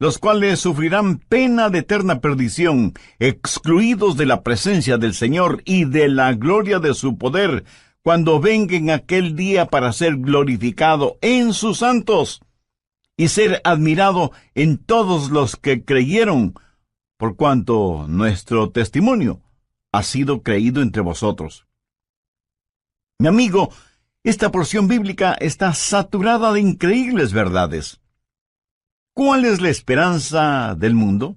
los cuales sufrirán pena de eterna perdición, excluidos de la presencia del Señor y de la gloria de su poder, cuando venga en aquel día para ser glorificado en sus santos y ser admirado en todos los que creyeron, por cuanto nuestro testimonio ha sido creído entre vosotros. Mi amigo, esta porción bíblica está saturada de increíbles verdades. ¿Cuál es la esperanza del mundo?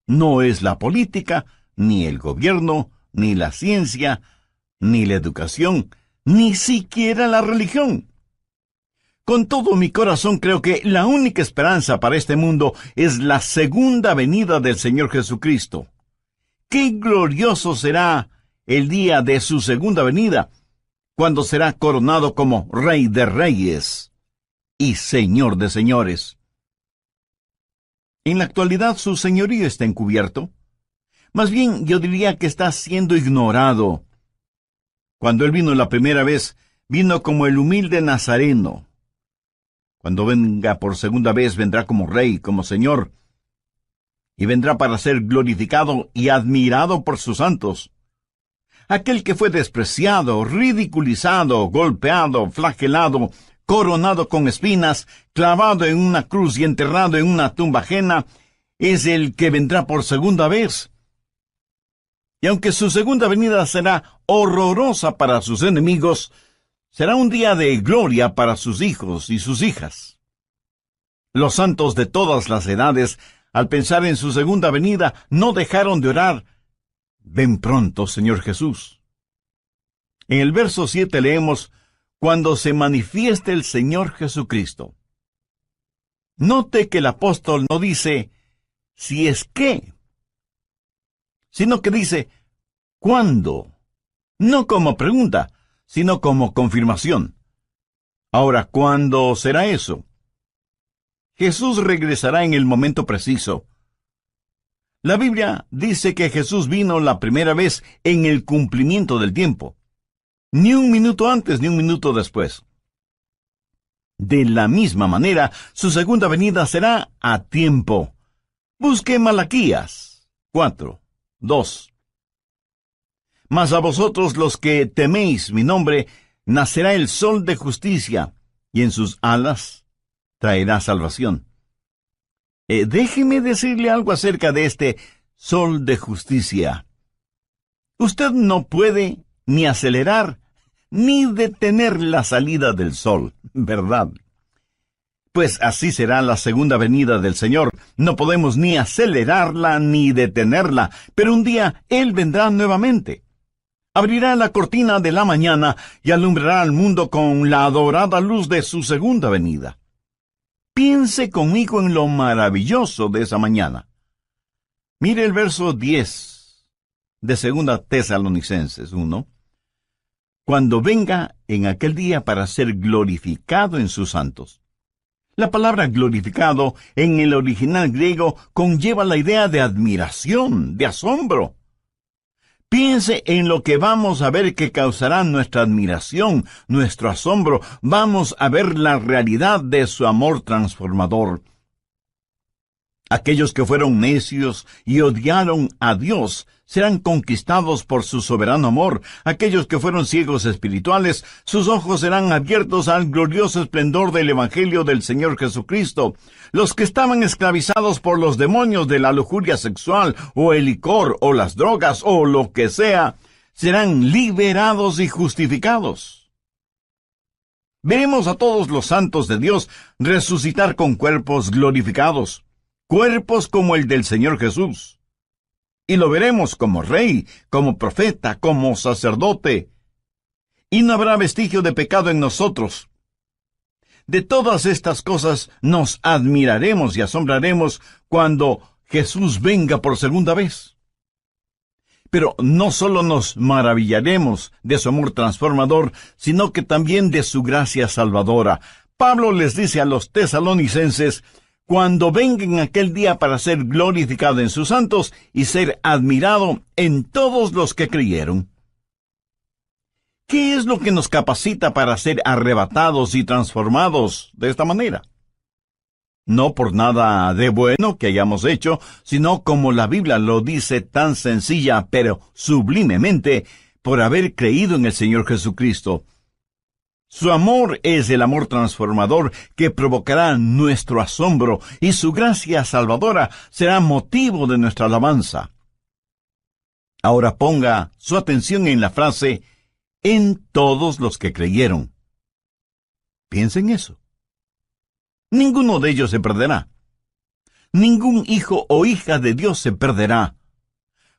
No es la política, ni el gobierno, ni la ciencia, ni la educación, ni siquiera la religión. Con todo mi corazón creo que la única esperanza para este mundo es la segunda venida del Señor Jesucristo. ¡Qué glorioso será el día de su segunda venida, cuando será coronado como Rey de Reyes y Señor de Señores! En la actualidad su señorío está encubierto. Más bien yo diría que está siendo ignorado. Cuando Él vino la primera vez, vino como el humilde nazareno. Cuando venga por segunda vez, vendrá como Rey, como Señor, y vendrá para ser glorificado y admirado por sus santos. Aquel que fue despreciado, ridiculizado, golpeado, flagelado, coronado con espinas, clavado en una cruz y enterrado en una tumba ajena, es el que vendrá por segunda vez. Y aunque su segunda venida será horrorosa para sus enemigos, será un día de gloria para sus hijos y sus hijas. Los santos de todas las edades, al pensar en su segunda venida, no dejaron de orar: «Ven pronto, Señor Jesús». En el verso 7 leemos: «Cuando se manifieste el Señor Jesucristo». Note que el apóstol no dice «si es que», sino que dice «cuándo», no como pregunta, sino como confirmación. Ahora, ¿cuándo será eso? Jesús regresará en el momento preciso. La Biblia dice que Jesús vino la primera vez en el cumplimiento del tiempo. Ni un minuto antes ni un minuto después. De la misma manera, su segunda venida será a tiempo. Busque Malaquías 4:2. Mas a vosotros los que teméis mi nombre, nacerá el sol de justicia, y en sus alas traerá salvación. Déjeme decirle algo acerca de este sol de justicia. Usted no puede ni acelerar ni detener la salida del sol, ¿verdad? Pues así será la segunda venida del Señor. No podemos ni acelerarla ni detenerla, pero un día Él vendrá nuevamente. Abrirá la cortina de la mañana y alumbrará al mundo con la adorada luz de su segunda venida. Piense conmigo en lo maravilloso de esa mañana. Mire el verso 10 de 2 Tesalonicenses 1. Cuando venga en aquel día para ser glorificado en sus santos. La palabra glorificado en el original griego conlleva la idea de admiración, de asombro. Piense en lo que vamos a ver que causará nuestra admiración, nuestro asombro. Vamos a ver la realidad de su amor transformador. Aquellos que fueron necios y odiaron a Dios serán conquistados por su soberano amor. Aquellos que fueron ciegos espirituales, sus ojos serán abiertos al glorioso esplendor del Evangelio del Señor Jesucristo. Los que estaban esclavizados por los demonios de la lujuria sexual, o el licor, o las drogas, o lo que sea, serán liberados y justificados. Veremos a todos los santos de Dios resucitar con cuerpos glorificados, cuerpos como el del Señor Jesús. Y lo veremos como rey, como profeta, como sacerdote. Y no habrá vestigio de pecado en nosotros. De todas estas cosas nos admiraremos y asombraremos cuando Jesús venga por segunda vez. Pero no solo nos maravillaremos de su amor transformador, sino que también de su gracia salvadora. Pablo les dice a los tesalonicenses: cuando venga en aquel día para ser glorificado en sus santos y ser admirado en todos los que creyeron. ¿Qué es lo que nos capacita para ser arrebatados y transformados de esta manera? no por nada de bueno que hayamos hecho, sino como la Biblia lo dice tan sencilla pero sublimemente, por haber creído en el Señor Jesucristo. Su amor es el amor transformador que provocará nuestro asombro, y su gracia salvadora será motivo de nuestra alabanza. Ahora ponga su atención en la frase, en todos los que creyeron. Piensa en eso. Ninguno de ellos se perderá. Ningún hijo o hija de Dios se perderá.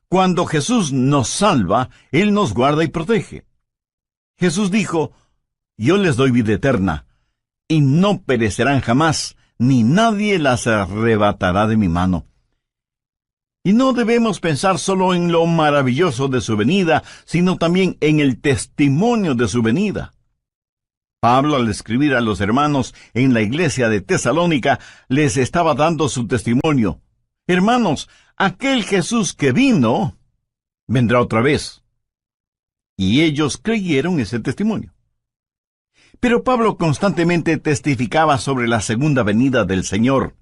Cuando Jesús nos salva, Él nos guarda y protege. Jesús dijo, yo les doy vida eterna, y no perecerán jamás, ni nadie las arrebatará de mi mano. Y no debemos pensar solo en lo maravilloso de su venida, sino también en el testimonio de su venida. Pablo, al escribir a los hermanos en la iglesia de Tesalónica, les estaba dando su testimonio. Hermanos, aquel Jesús que vino, vendrá otra vez. Y ellos creyeron ese testimonio. Pero Pablo constantemente testificaba sobre la segunda venida del Señor.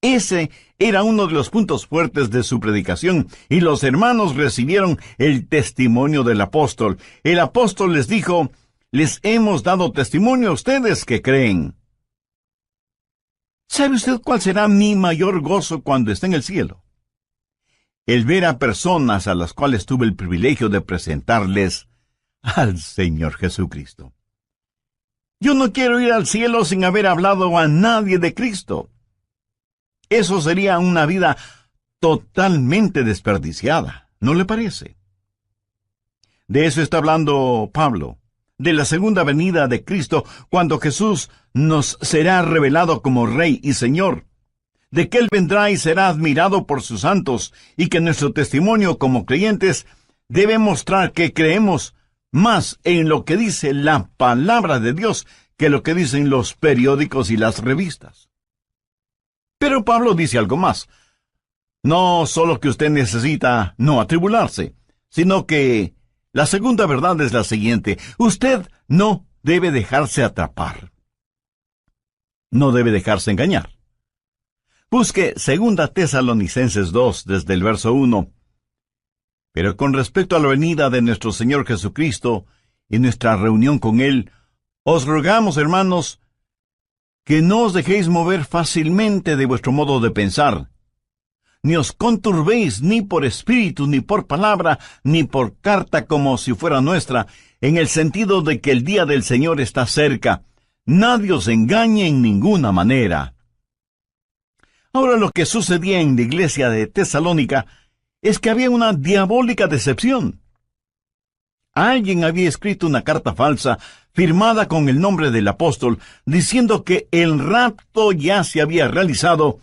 Ese era uno de los puntos fuertes de su predicación, y los hermanos recibieron el testimonio del apóstol. El apóstol les dijo, les hemos dado testimonio a ustedes que creen. ¿Sabe usted cuál será mi mayor gozo cuando esté en el cielo? El ver a personas a las cuales tuve el privilegio de presentarles al Señor Jesucristo. Yo no quiero ir al cielo sin haber hablado a nadie de Cristo. Eso sería una vida totalmente desperdiciada, ¿no le parece? De eso está hablando Pablo, de la segunda venida de Cristo, cuando Jesús nos será revelado como Rey y Señor, de que Él vendrá y será admirado por sus santos, y que nuestro testimonio como creyentes debe mostrar que creemos más en lo que dice la palabra de Dios que lo que dicen los periódicos y las revistas. Pero Pablo dice algo más. No solo que usted necesita no atribularse, sino que la segunda verdad es la siguiente. Usted no debe dejarse atrapar. No debe dejarse engañar. Busque 2 Tesalonicenses 2 desde el verso 1. Pero con respecto a la venida de nuestro Señor Jesucristo y nuestra reunión con Él, os rogamos, hermanos, que no os dejéis mover fácilmente de vuestro modo de pensar, ni os conturbéis ni por espíritu, ni por palabra, ni por carta como si fuera nuestra, en el sentido de que el día del Señor está cerca. Nadie os engañe en ninguna manera. Ahora, lo que sucedía en la iglesia de Tesalónica es que había una diabólica decepción. Alguien había escrito una carta falsa, firmada con el nombre del apóstol, diciendo que el rapto ya se había realizado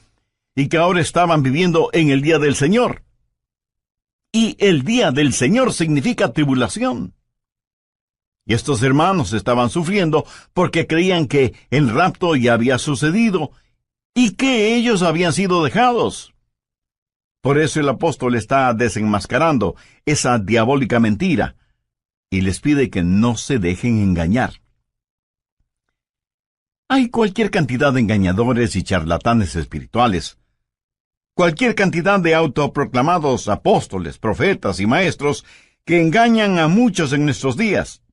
y que ahora estaban viviendo en el día del Señor. Y el día del Señor significa tribulación. Y estos hermanos estaban sufriendo porque creían que el rapto ya había sucedido y que ellos habían sido dejados. Por eso el apóstol está desenmascarando esa diabólica mentira y les pide que no se dejen engañar. Hay cualquier cantidad de engañadores y charlatanes espirituales, cualquier cantidad de autoproclamados apóstoles, profetas y maestros que engañan a muchos en nuestros días.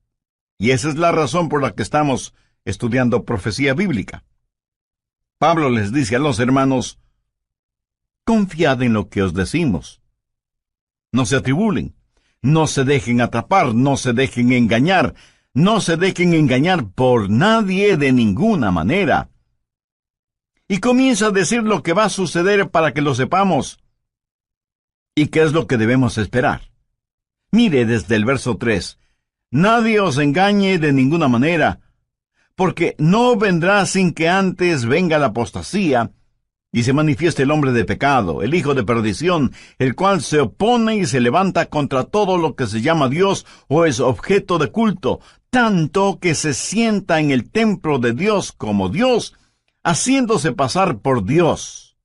Y esa es la razón por la que estamos estudiando profecía bíblica. Pablo les dice a los hermanos, confiad en lo que os decimos. No se atribulen, no se dejen atrapar, no se dejen engañar, no se dejen engañar por nadie de ninguna manera. Y comienza a decir lo que va a suceder para que lo sepamos. ¿Y qué es lo que debemos esperar? Mire desde el verso 3. Nadie os engañe de ninguna manera, porque no vendrá sin que antes venga la apostasía, y se manifieste el hombre de pecado, el hijo de perdición, el cual se opone y se levanta contra todo lo que se llama Dios o es objeto de culto, tanto que se sienta en el templo de Dios como Dios, haciéndose pasar por Dios.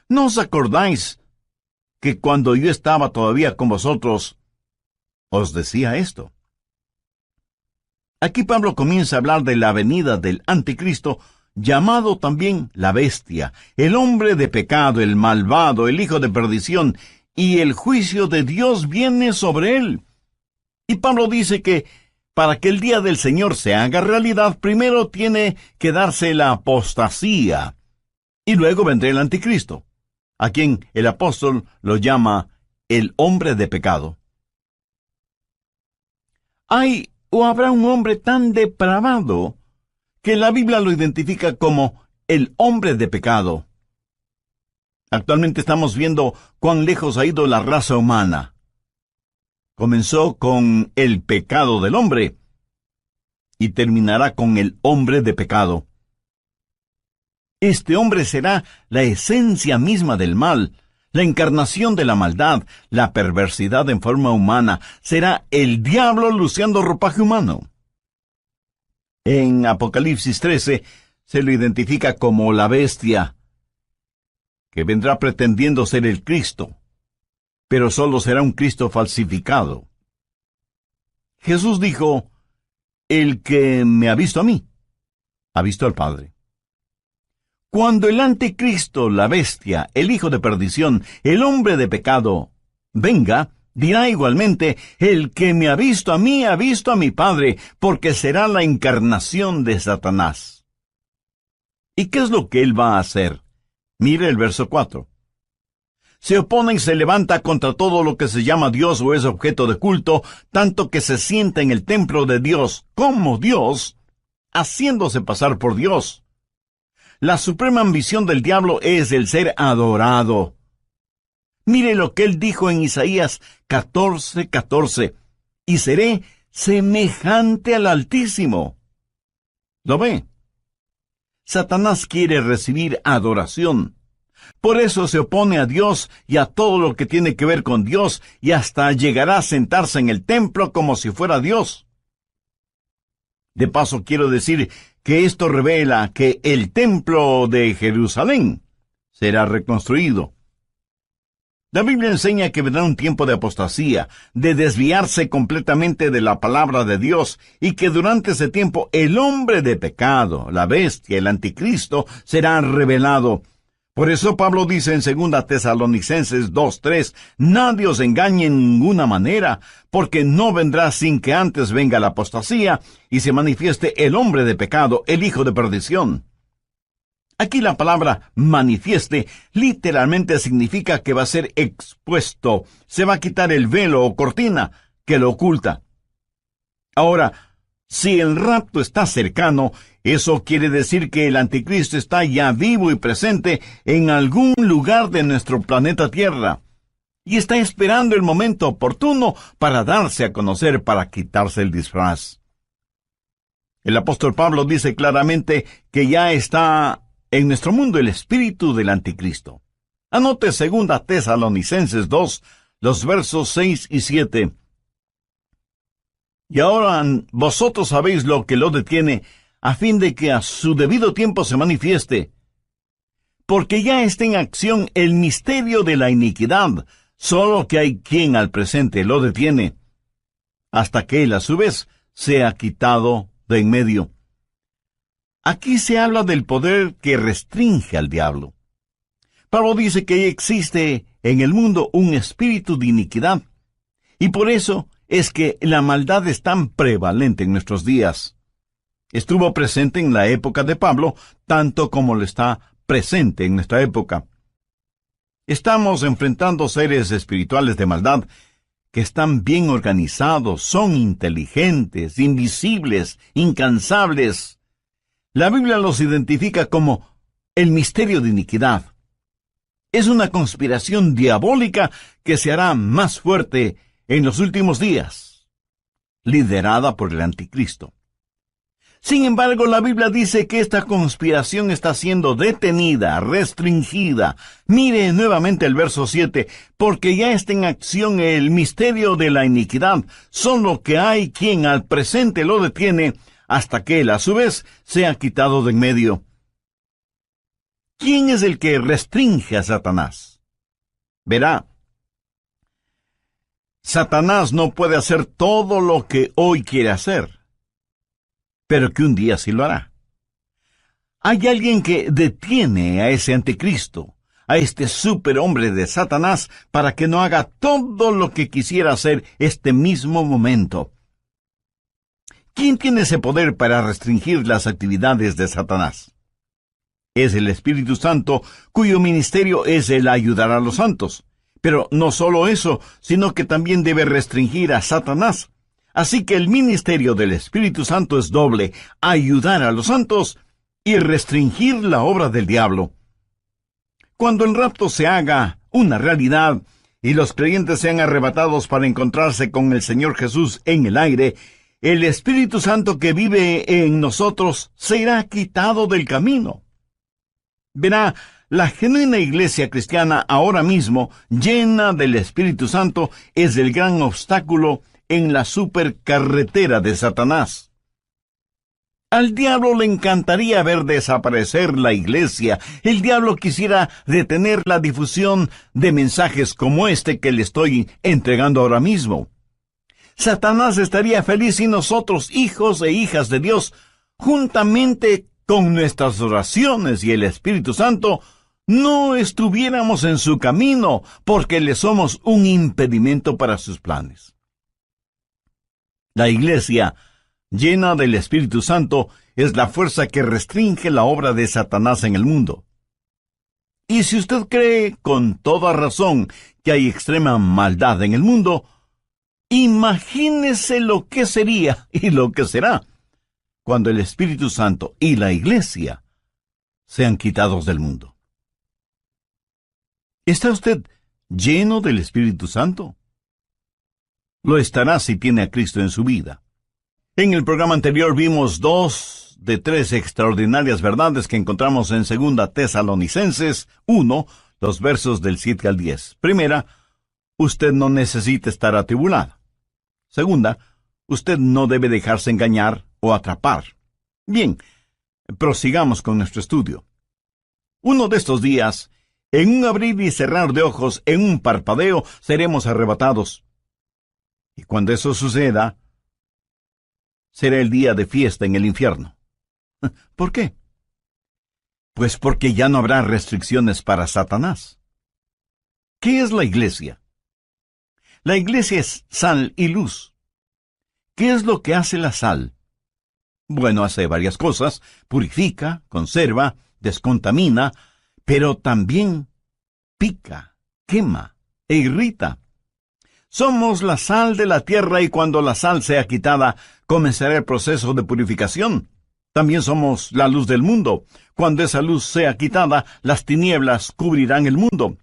¿No os acordáis que cuando yo estaba todavía con vosotros, os decía esto? Aquí Pablo comienza a hablar de la venida del anticristo llamado también la bestia, el hombre de pecado, el malvado, el hijo de perdición, y el juicio de Dios viene sobre él. Y Pablo dice que para que el día del Señor se haga realidad, primero tiene que darse la apostasía, y luego vendrá el anticristo, a quien el apóstol lo llama el hombre de pecado. ¿Hay o habrá un hombre tan depravado que la Biblia lo identifica como el hombre de pecado? Actualmente estamos viendo cuán lejos ha ido la raza humana. Comenzó con el pecado del hombre y terminará con el hombre de pecado. Este hombre será la esencia misma del mal, la encarnación de la maldad, la perversidad en forma humana. Será el diablo luciendo ropaje humano. En Apocalipsis 13 se lo identifica como la bestia, que vendrá pretendiendo ser el Cristo, pero solo será un Cristo falsificado. Jesús dijo: el que me ha visto a mí, ha visto al Padre. Cuando el anticristo, la bestia, el hijo de perdición, el hombre de pecado, venga, dirá igualmente: el que me ha visto a mí, ha visto a mi Padre, porque será la encarnación de Satanás. ¿Y qué es lo que él va a hacer? Mire el verso 4. Se opone y se levanta contra todo lo que se llama Dios o es objeto de culto, tanto que se sienta en el templo de Dios como Dios, haciéndose pasar por Dios. La suprema ambición del diablo es el ser adorado. Mire lo que él dijo en Isaías 14:14. Y seré semejante al Altísimo. ¿Lo ve? Satanás quiere recibir adoración. Por eso se opone a Dios y a todo lo que tiene que ver con Dios, y hasta llegará a sentarse en el templo como si fuera Dios. De paso, quiero decir que esto revela que el templo de Jerusalén será reconstruido. La Biblia enseña que vendrá un tiempo de apostasía, de desviarse completamente de la palabra de Dios, y que durante ese tiempo el hombre de pecado, la bestia, el anticristo, será revelado. Por eso Pablo dice en 2 Tesalonicenses 2:3, nadie os engañe en ninguna manera, porque no vendrá sin que antes venga la apostasía y se manifieste el hombre de pecado, el hijo de perdición. Aquí la palabra manifieste literalmente significa que va a ser expuesto, se va a quitar el velo o cortina que lo oculta. Ahora, si el rapto está cercano, eso quiere decir que el anticristo está ya vivo y presente en algún lugar de nuestro planeta Tierra, y está esperando el momento oportuno para darse a conocer, para quitarse el disfraz. El apóstol Pablo dice claramente que ya está en nuestro mundo el espíritu del anticristo. Anote 2 Tesalonicenses 2, los versos 6 y 7. Y ahora vosotros sabéis lo que lo detiene, a fin de que a su debido tiempo se manifieste. Porque ya está en acción el misterio de la iniquidad, solo que hay quien al presente lo detiene, hasta que él a su vez sea quitado de en medio. Aquí se habla del poder que restringe al diablo. Pablo dice que existe en el mundo un espíritu de iniquidad, y por eso es que la maldad es tan prevalente en nuestros días. Estuvo presente en la época de Pablo, tanto como lo está presente en nuestra época. Estamos enfrentando seres espirituales de maldad que están bien organizados, son inteligentes, invisibles, incansables. La Biblia los identifica como el misterio de iniquidad. Es una conspiración diabólica que se hará más fuerte en los últimos días, liderada por el anticristo. Sin embargo, la Biblia dice que esta conspiración está siendo detenida, restringida. Mire nuevamente el verso 7, porque ya está en acción el misterio de la iniquidad, solo que hay quien al presente lo detiene, hasta que él a su vez sea quitado de en medio. ¿Quién es el que restringe a Satanás? Verá, Satanás no puede hacer todo lo que hoy quiere hacer, pero que un día sí lo hará. Hay alguien que detiene a ese anticristo, a este superhombre de Satanás, para que no haga todo lo que quisiera hacer este mismo momento. ¿Quién tiene ese poder para restringir las actividades de Satanás? Es el Espíritu Santo, cuyo ministerio es el ayudar a los santos. Pero no solo eso, sino que también debe restringir a Satanás. Así que el ministerio del Espíritu Santo es doble: ayudar a los santos y restringir la obra del diablo. Cuando el rapto se haga una realidad y los creyentes sean arrebatados para encontrarse con el Señor Jesús en el aire, el Espíritu Santo que vive en nosotros será quitado del camino. Verá, la genuina iglesia cristiana ahora mismo, llena del Espíritu Santo, es el gran obstáculo en la supercarretera de Satanás. Al diablo le encantaría ver desaparecer la iglesia. El diablo quisiera detener la difusión de mensajes como este que le estoy entregando ahora mismo. Satanás estaría feliz si nosotros, hijos e hijas de Dios, juntamente con nuestras oraciones y el Espíritu Santo, no estuviéramos en su camino, porque le somos un impedimento para sus planes. La iglesia, llena del Espíritu Santo, es la fuerza que restringe la obra de Satanás en el mundo. Y si usted cree con toda razón que hay extrema maldad en el mundo, imagínese lo que sería y lo que será cuando el Espíritu Santo y la iglesia sean quitados del mundo. ¿Está usted lleno del Espíritu Santo? Lo estará si tiene a Cristo en su vida. En el programa anterior vimos 2 de 3 extraordinarias verdades que encontramos en 2 Tesalonicenses 1, los versos del 7 al 10. Primera, usted no necesita estar atribulado. Segunda, usted no debe dejarse engañar o atrapar. Bien, prosigamos con nuestro estudio. Uno de estos días, en un abrir y cerrar de ojos, en un parpadeo, seremos arrebatados. Y cuando eso suceda, será el día de fiesta en el infierno. ¿Por qué? Pues porque ya no habrá restricciones para Satanás. ¿Qué es la iglesia? La iglesia es sal y luz. ¿Qué es lo que hace la sal? Bueno, hace varias cosas: purifica, conserva, descontamina, pero también pica, quema e irrita. Somos la sal de la tierra y cuando la sal sea quitada, comenzará el proceso de purificación. También somos la luz del mundo. Cuando esa luz sea quitada, las tinieblas cubrirán el mundo.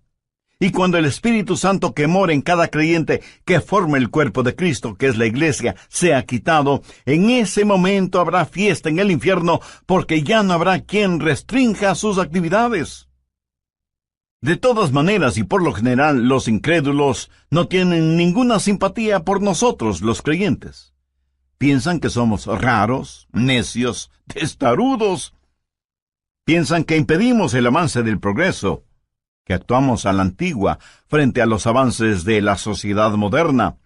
Y cuando el Espíritu Santo que mora en cada creyente que forma el cuerpo de Cristo, que es la iglesia, sea quitado, en ese momento habrá fiesta en el infierno, porque ya no habrá quien restrinja sus actividades. De todas maneras y por lo general, los incrédulos no tienen ninguna simpatía por nosotros, los creyentes. Piensan que somos raros, necios, testarudos. Piensan que impedimos el avance del progreso, que actuamos a la antigua frente a los avances de la sociedad moderna,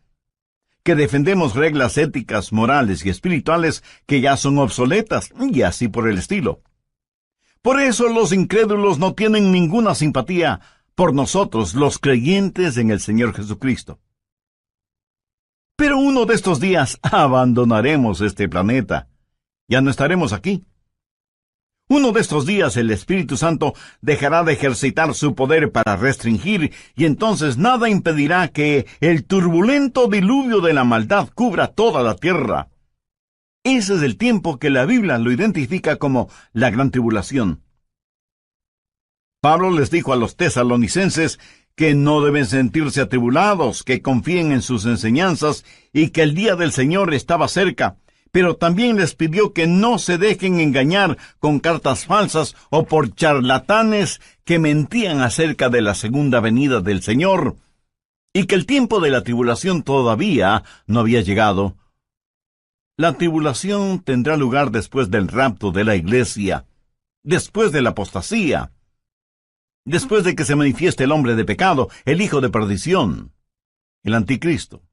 que defendemos reglas éticas, morales y espirituales que ya son obsoletas, y así por el estilo. Por eso los incrédulos no tienen ninguna simpatía por nosotros, los creyentes en el Señor Jesucristo. Pero uno de estos días abandonaremos este planeta. Ya no estaremos aquí. Uno de estos días el Espíritu Santo dejará de ejercitar su poder para restringir, y entonces nada impedirá que el turbulento diluvio de la maldad cubra toda la tierra. Ese es el tiempo que la Biblia lo identifica como la gran tribulación. Pablo les dijo a los tesalonicenses que no deben sentirse atribulados, que confíen en sus enseñanzas y que el día del Señor estaba cerca. Pero también les pidió que no se dejen engañar con cartas falsas o por charlatanes que mentían acerca de la segunda venida del Señor, y que el tiempo de la tribulación todavía no había llegado. La tribulación tendrá lugar después del rapto de la iglesia, después de la apostasía, después de que se manifieste el hombre de pecado, el hijo de perdición, el anticristo.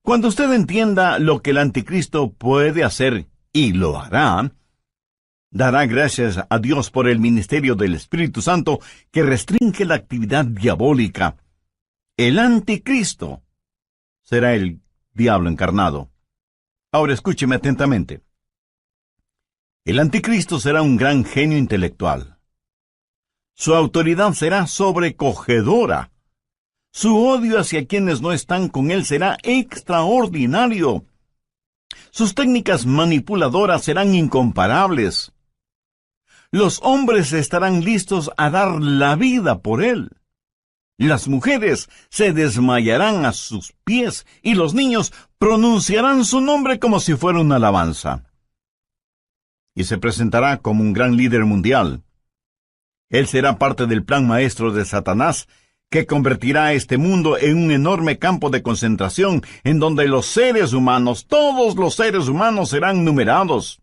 Cuando usted entienda lo que el anticristo puede hacer, y lo hará, dará gracias a Dios por el ministerio del Espíritu Santo que restringe la actividad diabólica. El anticristo será el diablo encarnado. Ahora escúcheme atentamente. El anticristo será un gran genio intelectual. Su autoridad será sobrecogedora. Su odio hacia quienes no están con él será extraordinario. Sus técnicas manipuladoras serán incomparables. Los hombres estarán listos a dar la vida por él. Las mujeres se desmayarán a sus pies y los niños pronunciarán su nombre como si fuera una alabanza. Y se presentará como un gran líder mundial. Él será parte del plan maestro de Satanás, que convertirá a este mundo en un enorme campo de concentración en donde los seres humanos, todos los seres humanos serán numerados.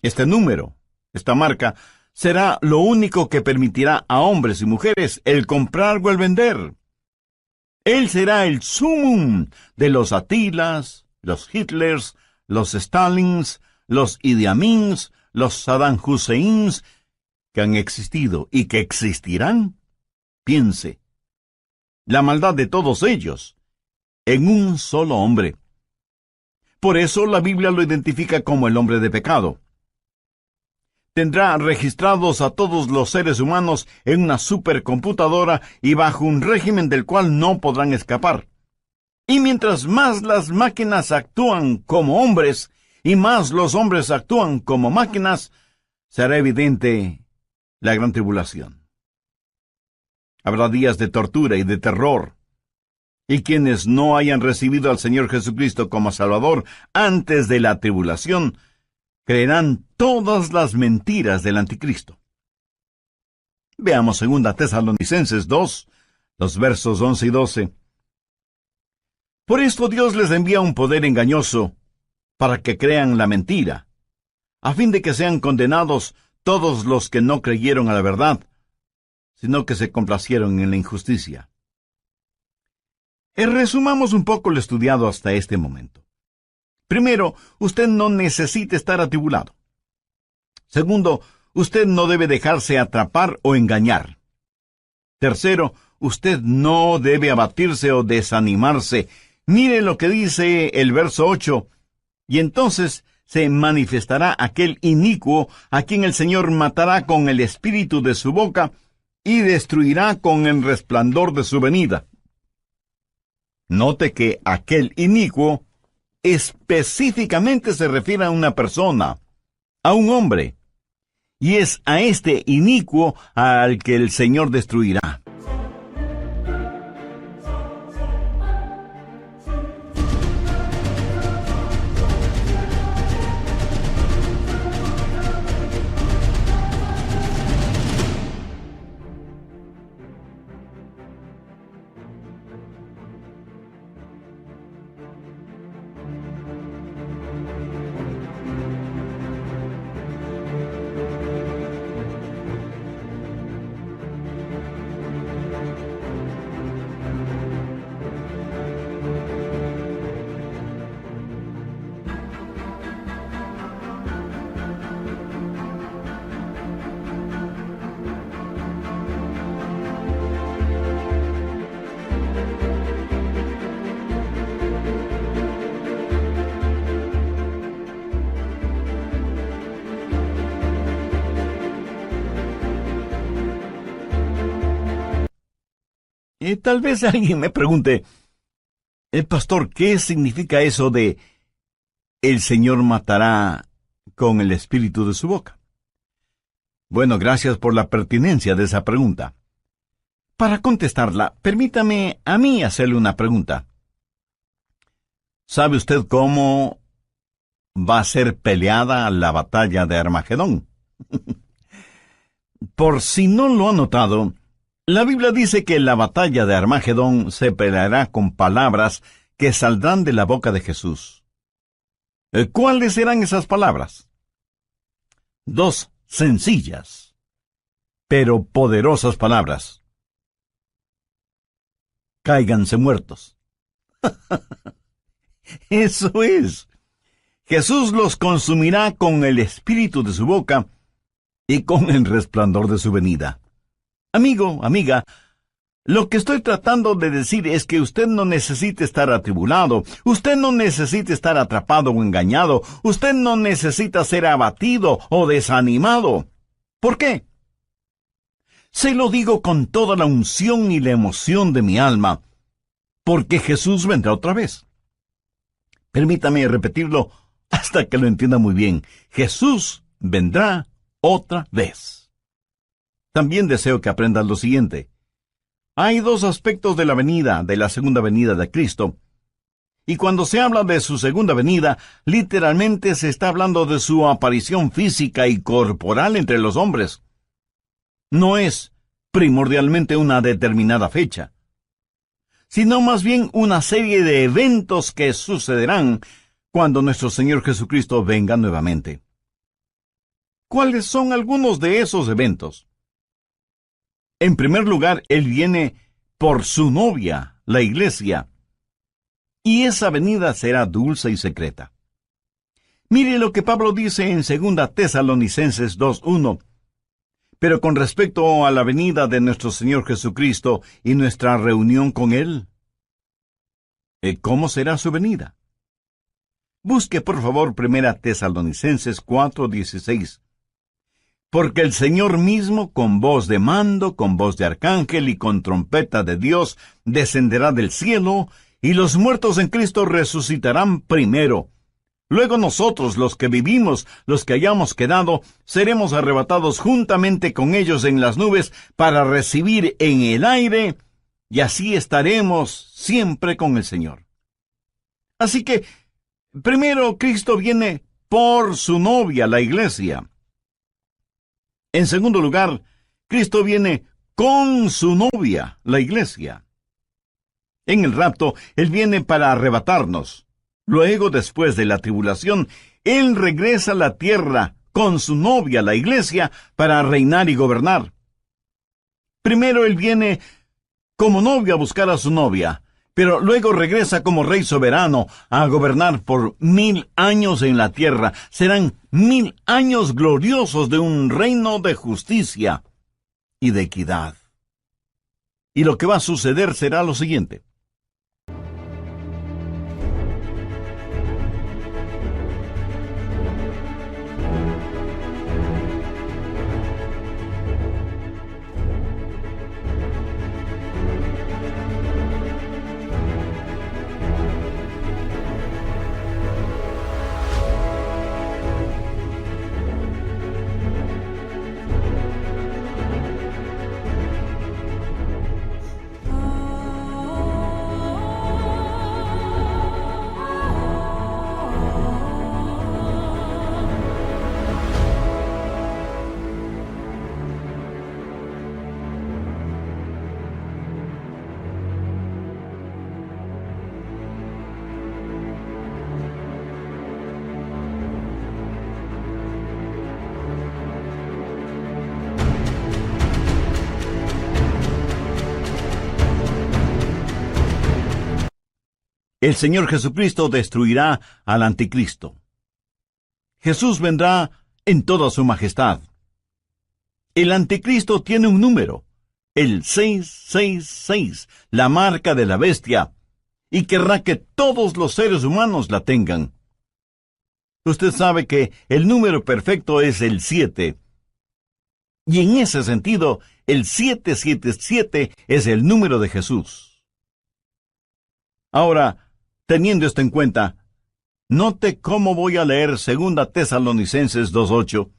Este número, esta marca, será lo único que permitirá a hombres y mujeres el comprar o el vender. Él será el sumum de los Atilas, los Hitlers, los Stalins, los Idi Amins, los Saddam Husseins, que han existido y que existirán. Piense, la maldad de todos ellos, en un solo hombre. Por eso la Biblia lo identifica como el hombre de pecado. Tendrá registrados a todos los seres humanos en una supercomputadora y bajo un régimen del cual no podrán escapar. Y mientras más las máquinas actúan como hombres y más los hombres actúan como máquinas, será evidente la gran tribulación. Habrá días de tortura y de terror, y quienes no hayan recibido al Señor Jesucristo como Salvador antes de la tribulación, creerán todas las mentiras del anticristo. Veamos 2 Tesalonicenses 2, los versos 11 y 12. Por esto Dios les envía un poder engañoso, para que crean la mentira, a fin de que sean condenados todos los que no creyeron a la verdad, sino que se complacieron en la injusticia. Resumamos un poco lo estudiado hasta este momento. Primero, usted no necesita estar atribulado. Segundo, usted no debe dejarse atrapar o engañar. Tercero, usted no debe abatirse o desanimarse. Mire lo que dice el verso 8. Y entonces se manifestará aquel inicuo a quien el Señor matará con el espíritu de su boca y destruirá con el resplandor de su venida. Note que aquel inicuo específicamente se refiere a una persona, a un hombre, y es a este inicuo al que el Señor destruirá. Tal vez alguien me pregunte, pastor, ¿qué significa eso de el Señor matará con el espíritu de su boca? Bueno, gracias por la pertinencia de esa pregunta. Para contestarla, permítame a mí hacerle una pregunta. ¿Sabe usted cómo va a ser peleada la batalla de Armagedón? Por si no lo ha notado, la Biblia dice que la batalla de Armagedón se peleará con palabras que saldrán de la boca de Jesús. ¿Cuáles serán esas palabras? 2 sencillas, pero poderosas palabras. Cáiganse muertos. Eso es. Jesús los consumirá con el espíritu de su boca y con el resplandor de su venida. Amigo, amiga, lo que estoy tratando de decir es que usted no necesita estar atribulado, usted no necesita estar atrapado o engañado, usted no necesita ser abatido o desanimado. ¿Por qué? Se lo digo con toda la unción y la emoción de mi alma, porque Jesús vendrá otra vez. Permítame repetirlo hasta que lo entienda muy bien. Jesús vendrá otra vez. También deseo que aprendas lo siguiente. Hay dos aspectos de la segunda venida de Cristo. Y cuando se habla de su segunda venida, literalmente se está hablando de su aparición física y corporal entre los hombres. No es primordialmente una determinada fecha, sino más bien una serie de eventos que sucederán cuando nuestro Señor Jesucristo venga nuevamente. ¿Cuáles son algunos de esos eventos? En primer lugar, Él viene por su novia, la iglesia, y esa venida será dulce y secreta. Mire lo que Pablo dice en 2 Tesalonicenses 2:1. Pero con respecto a la venida de nuestro Señor Jesucristo y nuestra reunión con Él, ¿cómo será su venida? Busque por favor 1 Tesalonicenses 4:16. Porque el Señor mismo, con voz de mando, con voz de arcángel y con trompeta de Dios, descenderá del cielo, y los muertos en Cristo resucitarán primero. Luego nosotros, los que vivimos, los que hayamos quedado, seremos arrebatados juntamente con ellos en las nubes para recibir en el aire, y así estaremos siempre con el Señor. Así que, primero Cristo viene por su novia, la iglesia. En segundo lugar, Cristo viene con su novia, la iglesia. En el rapto, Él viene para arrebatarnos. Luego, después de la tribulación, Él regresa a la tierra con su novia, la iglesia, para reinar y gobernar. Primero Él viene como novio a buscar a su novia, pero luego regresa como rey soberano a gobernar por 1000 años en la tierra. Serán 1000 años gloriosos de un reino de justicia y de equidad. Y lo que va a suceder será lo siguiente. El Señor Jesucristo destruirá al anticristo. Jesús vendrá en toda su majestad. El anticristo tiene un número, el 666, la marca de la bestia, y querrá que todos los seres humanos la tengan. Usted sabe que el número perfecto es el 7. Y en ese sentido, el 777 es el número de Jesús. Ahora, teniendo esto en cuenta, note cómo voy a leer 2 Tesalonicenses 2:8.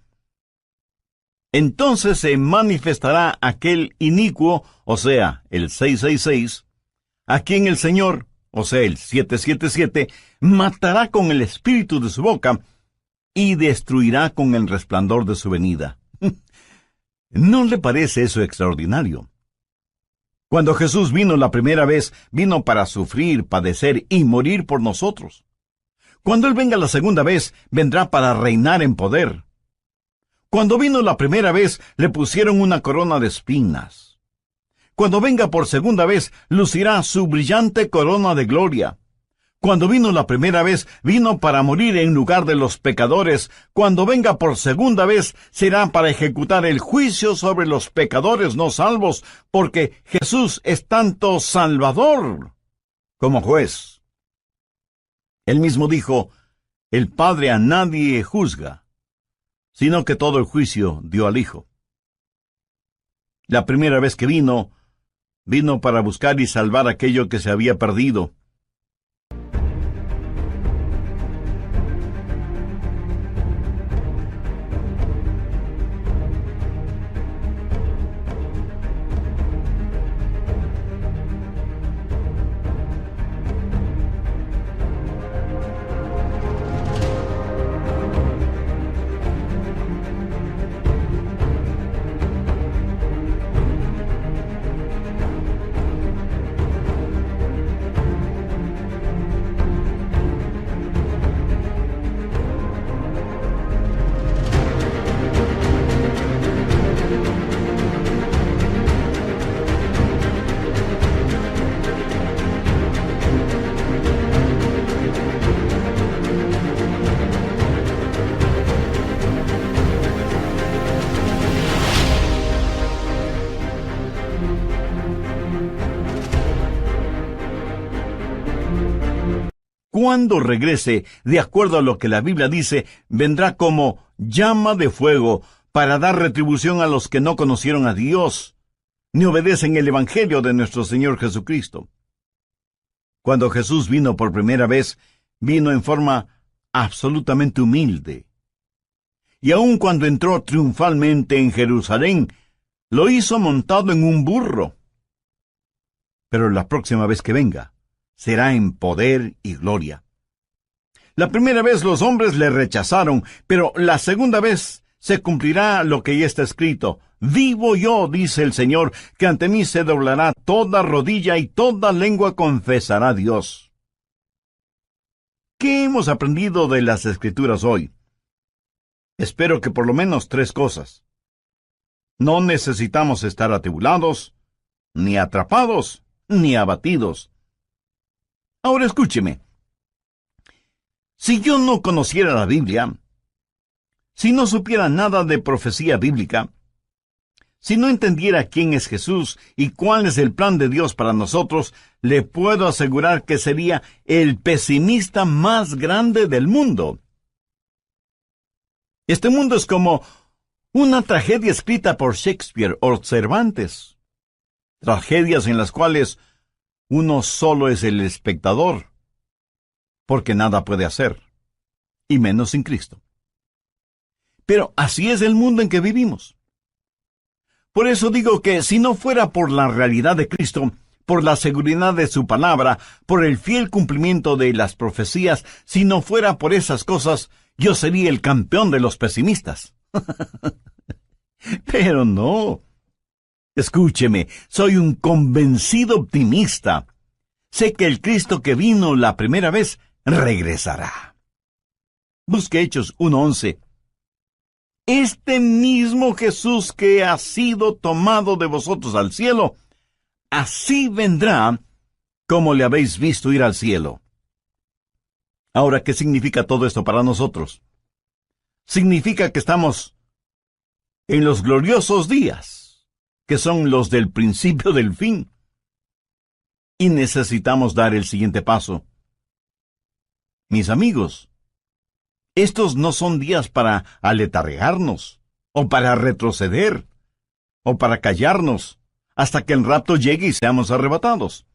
Entonces se manifestará aquel inicuo, o sea, el 666, a quien el Señor, o sea, el 777, matará con el espíritu de su boca y destruirá con el resplandor de su venida. ¿No le parece eso extraordinario? Cuando Jesús vino la primera vez, vino para sufrir, padecer y morir por nosotros. Cuando Él venga la segunda vez, vendrá para reinar en poder. Cuando vino la primera vez, le pusieron una corona de espinas. Cuando venga por segunda vez, lucirá su brillante corona de gloria. Cuando vino la primera vez, vino para morir en lugar de los pecadores. Cuando venga por segunda vez, será para ejecutar el juicio sobre los pecadores no salvos, porque Jesús es tanto Salvador como juez. Él mismo dijo, el Padre a nadie juzga, sino que todo el juicio dio al Hijo. La primera vez que vino para buscar y salvar aquello que se había perdido. Cuando regrese, de acuerdo a lo que la Biblia dice, vendrá como llama de fuego para dar retribución a los que no conocieron a Dios, ni obedecen el Evangelio de nuestro Señor Jesucristo. Cuando Jesús vino por primera vez, vino en forma absolutamente humilde. Y aun cuando entró triunfalmente en Jerusalén, lo hizo montado en un burro. Pero la próxima vez que venga, será en poder y gloria. La primera vez los hombres le rechazaron, pero la segunda vez se cumplirá lo que ya está escrito. Vivo yo, dice el Señor, que ante mí se doblará toda rodilla y toda lengua confesará a Dios. ¿Qué hemos aprendido de las Escrituras hoy? Espero que por lo menos 3 cosas. No necesitamos estar atribulados, ni atrapados, ni abatidos. Ahora escúcheme. Si yo no conociera la Biblia, si no supiera nada de profecía bíblica, si no entendiera quién es Jesús y cuál es el plan de Dios para nosotros, le puedo asegurar que sería el pesimista más grande del mundo. Este mundo es como una tragedia escrita por Shakespeare o Cervantes. Tragedias en las cuales uno solo es el espectador, porque nada puede hacer, y menos sin Cristo. Pero así es el mundo en que vivimos. Por eso digo que si no fuera por la realidad de Cristo, por la seguridad de su palabra, por el fiel cumplimiento de las profecías, si no fuera por esas cosas, yo sería el campeón de los pesimistas. Pero no. Escúcheme, soy un convencido optimista. Sé que el Cristo que vino la primera vez regresará. Busque Hechos 1:11. Este mismo Jesús que ha sido tomado de vosotros al cielo, así vendrá como le habéis visto ir al cielo. Ahora, ¿qué significa todo esto para nosotros? Significa que estamos en los gloriosos días, que son los del principio del fin. Y necesitamos dar el siguiente paso. Mis amigos, estos no son días para aletargarnos, o para retroceder, o para callarnos, hasta que el rapto llegue y seamos arrebatados.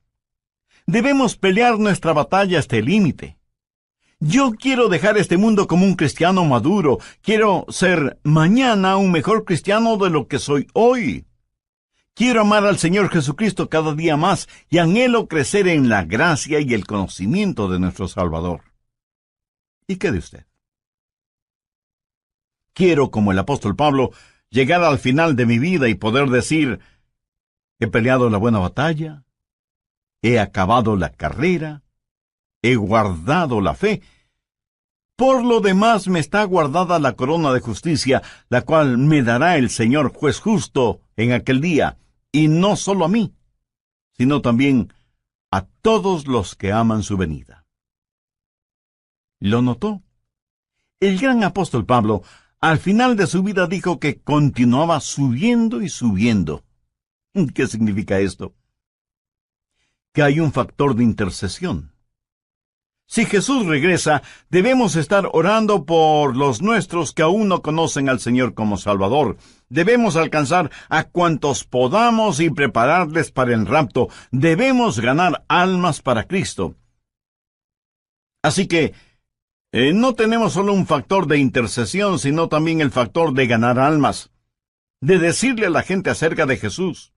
Debemos pelear nuestra batalla hasta el límite. Yo quiero dejar este mundo como un cristiano maduro. Quiero ser mañana un mejor cristiano de lo que soy hoy. Quiero amar al Señor Jesucristo cada día más y anhelo crecer en la gracia y el conocimiento de nuestro Salvador. ¿Y qué de usted? Quiero, como el apóstol Pablo, llegar al final de mi vida y poder decir, he peleado la buena batalla, he acabado la carrera, he guardado la fe. Por lo demás me está guardada la corona de justicia, la cual me dará el Señor juez justo en aquel día, y no solo a mí, sino también a todos los que aman su venida. ¿Lo notó? El gran apóstol Pablo, al final de su vida, dijo que continuaba subiendo y subiendo. ¿Qué significa esto? Que hay un factor de intercesión. Si Jesús regresa, debemos estar orando por los nuestros que aún no conocen al Señor como Salvador. Debemos alcanzar a cuantos podamos y prepararles para el rapto. Debemos ganar almas para Cristo. Así que, no tenemos solo un factor de intercesión, sino también el factor de ganar almas, de decirle a la gente acerca de Jesús.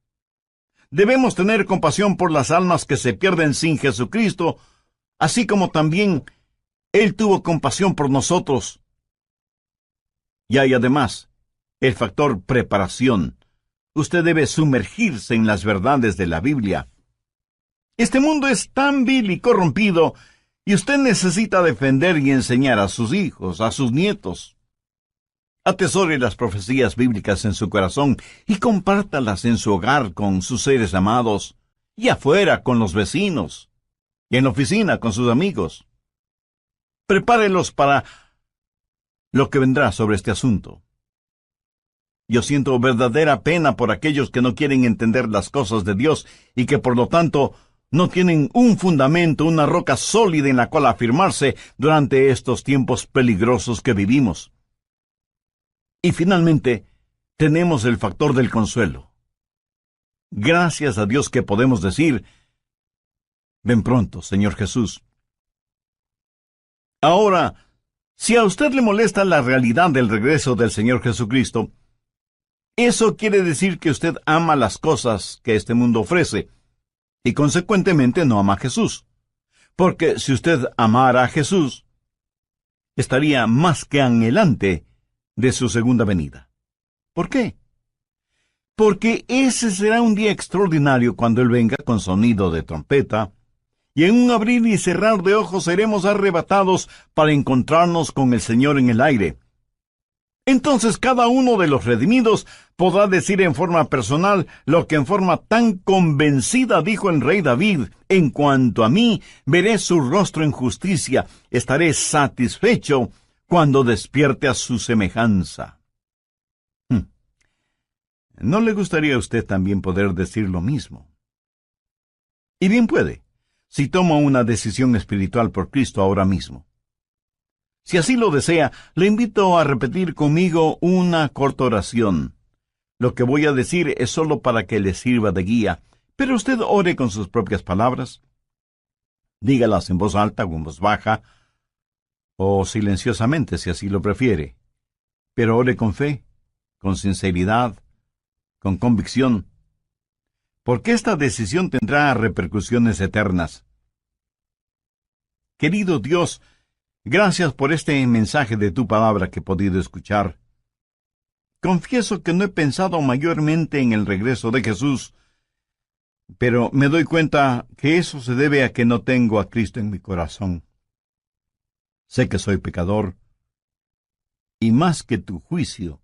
Debemos tener compasión por las almas que se pierden sin Jesucristo, así como también Él tuvo compasión por nosotros. Y hay además el factor preparación. Usted debe sumergirse en las verdades de la Biblia. Este mundo es tan vil y corrompido, y usted necesita defender y enseñar a sus hijos, a sus nietos. Atesore las profecías bíblicas en su corazón y compártalas en su hogar con sus seres amados, y afuera con los vecinos, y en la oficina con sus amigos. Prepárelos para lo que vendrá sobre este asunto. Yo siento verdadera pena por aquellos que no quieren entender las cosas de Dios y que por lo tanto no tienen un fundamento, una roca sólida en la cual afirmarse durante estos tiempos peligrosos que vivimos. Y finalmente, tenemos el factor del consuelo. Gracias a Dios que podemos decir: ven pronto, Señor Jesús. Ahora, si a usted le molesta la realidad del regreso del Señor Jesucristo, eso quiere decir que usted ama las cosas que este mundo ofrece, y consecuentemente no ama a Jesús. Porque si usted amara a Jesús, estaría más que anhelante de su segunda venida. ¿Por qué? Porque ese será un día extraordinario cuando Él venga con sonido de trompeta, y en un abrir y cerrar de ojos seremos arrebatados para encontrarnos con el Señor en el aire. Entonces cada uno de los redimidos podrá decir en forma personal lo que en forma tan convencida dijo el rey David: en cuanto a mí, veré su rostro en justicia, estaré satisfecho cuando despierte a su semejanza. ¿No le gustaría a usted también poder decir lo mismo? Y bien puede, si toma una decisión espiritual por Cristo ahora mismo. Si así lo desea, le invito a repetir conmigo una corta oración. Lo que voy a decir es solo para que le sirva de guía, pero usted ore con sus propias palabras. Dígalas en voz alta o en voz baja, o silenciosamente si así lo prefiere. Pero ore con fe, con sinceridad, con convicción, porque esta decisión tendrá repercusiones eternas. Querido Dios, gracias por este mensaje de tu palabra que he podido escuchar. Confieso que no he pensado mayormente en el regreso de Jesús, pero me doy cuenta que eso se debe a que no tengo a Cristo en mi corazón. Sé que soy pecador, y más que tu juicio,